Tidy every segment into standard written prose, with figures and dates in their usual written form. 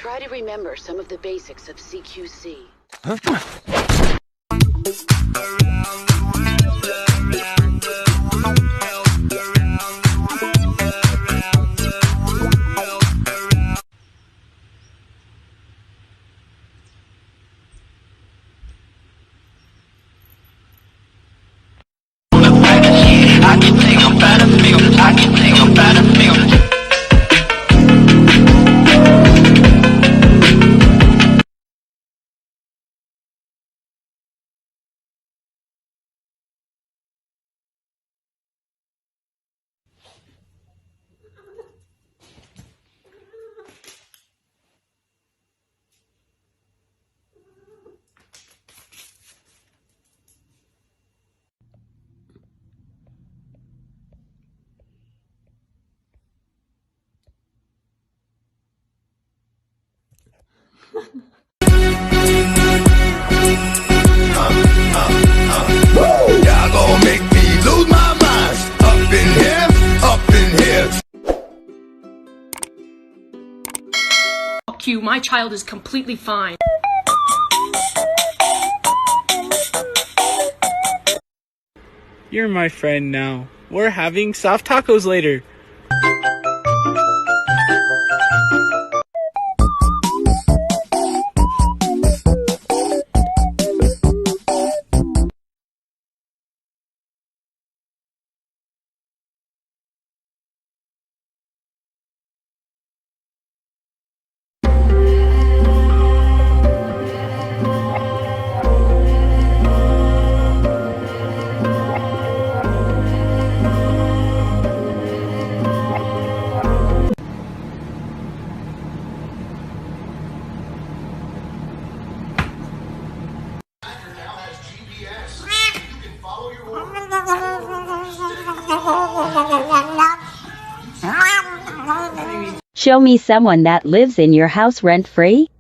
Try to remember some of the basics of CQC. Y'all gon' make me lose my mind. Up in here, up in here. Fuck you, my child is completely fine. You're my friend now. We're having soft tacos later. Show me someone that lives in your house rent-free.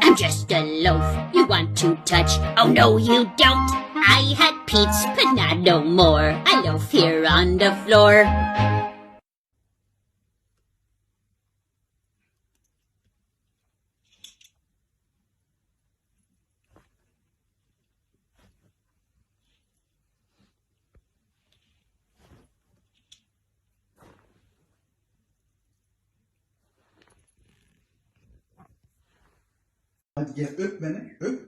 I'm just a loaf you want to touch. Oh no you don't. I had Pete's but not no more. I loaf here on the floor. Hadi gel öp beni, öp.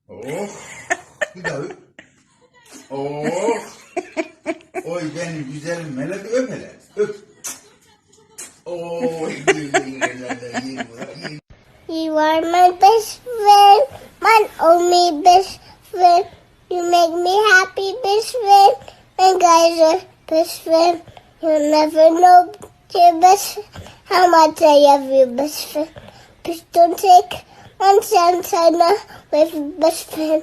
Oh, bir daha öp. Oh, oy benim güzelim melek öp hele, öp. Oh, you are my best friend, my only best friend. You make me happy, best friend. And guys are best friend. You'll never know your best friend, how much I love your best friend. Please don't take one chance I know with best friend.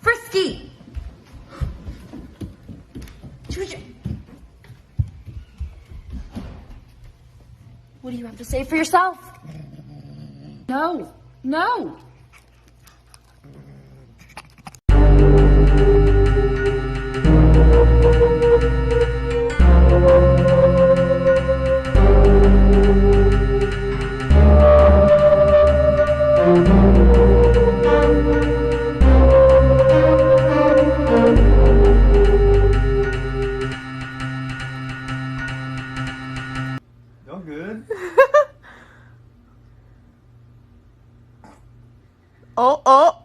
Frisky! What do you have to say for yourself? No, no. You're good. Oh, oh.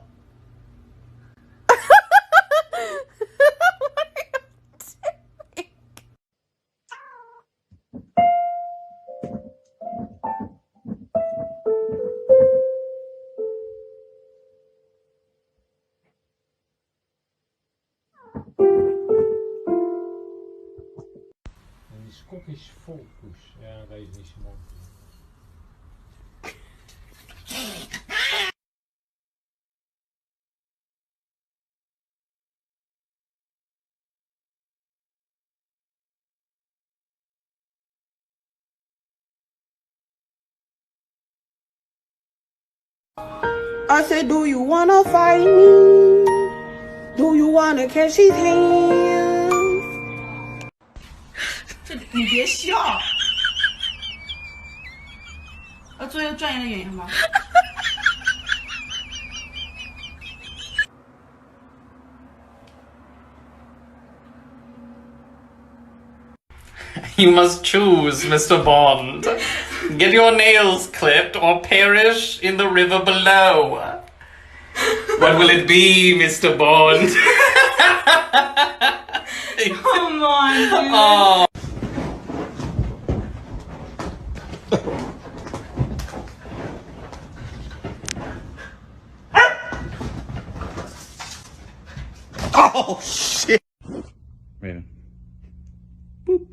Die Scottish folkpoes. Ja, deze is niet zo mooi. I said, do you wanna fight me? Do you wanna catch his hands? 你别笑，要做一个专业的演员吗？ You must choose, Mr. Bond. Get your nails clipped or perish in the river below. What will it be, Mr. Bond? Come on, dude. Oh. Oh shit! Wait. Boop.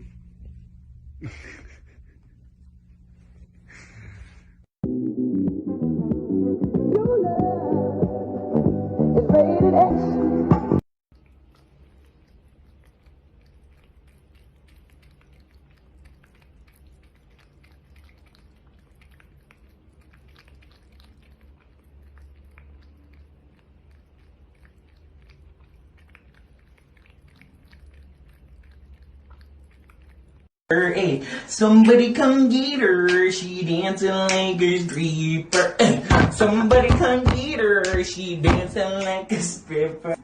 Hey, somebody come get her, she dancing like a stripper. Hey, somebody come get her, she dancing like a stripper.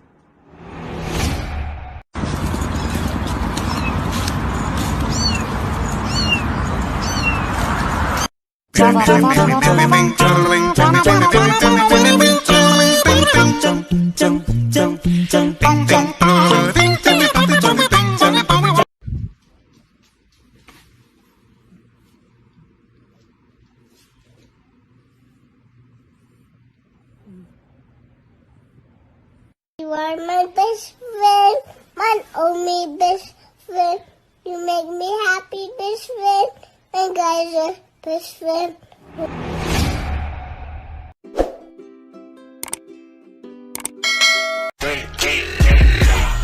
You are my best friend, my only best friend. You make me happy, best friend. And guys are best friend.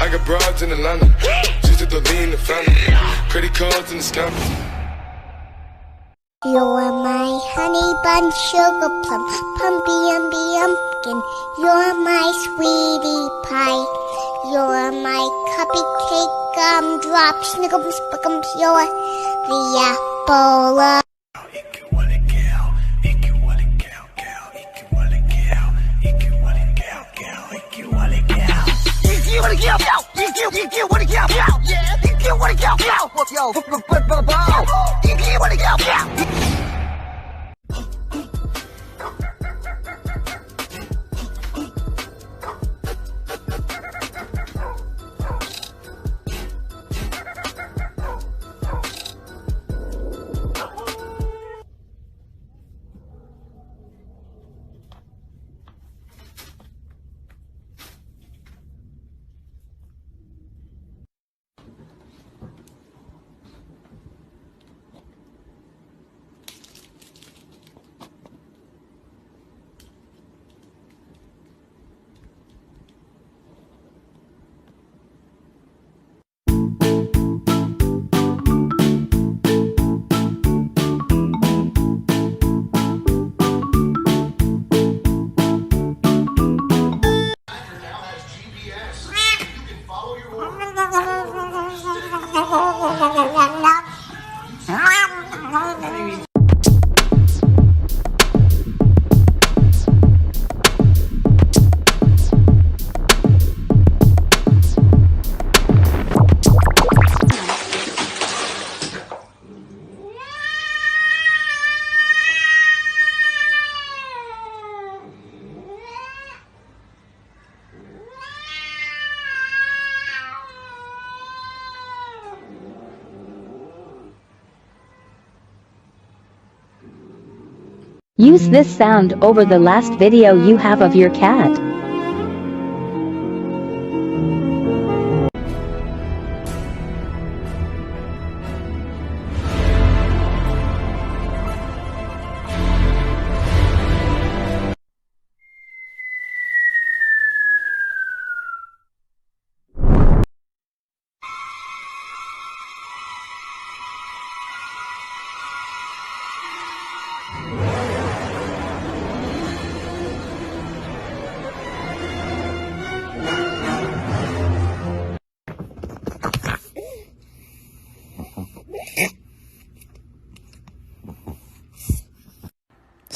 I got broads in Atlanta, just to lean the family, credit cards in the scam. You're my honey bun, sugar plum, pumpy umby umpkin. You're my sweetie pie. You're my cupcake gumdrop, snickums, spickums, you're the apple. Use this sound over the last video you have of your cat.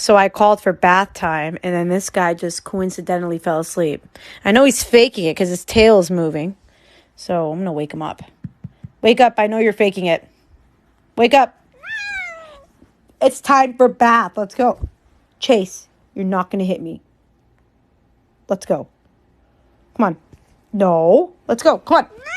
So I called for bath time, and then this guy just coincidentally fell asleep. I know he's faking it because his tail is moving. So I'm going to wake him up. Wake up. I know you're faking it. Wake up. It's time for bath. Let's go. Chase, you're not going to hit me. Let's go. Come on. No. Let's go. Come on.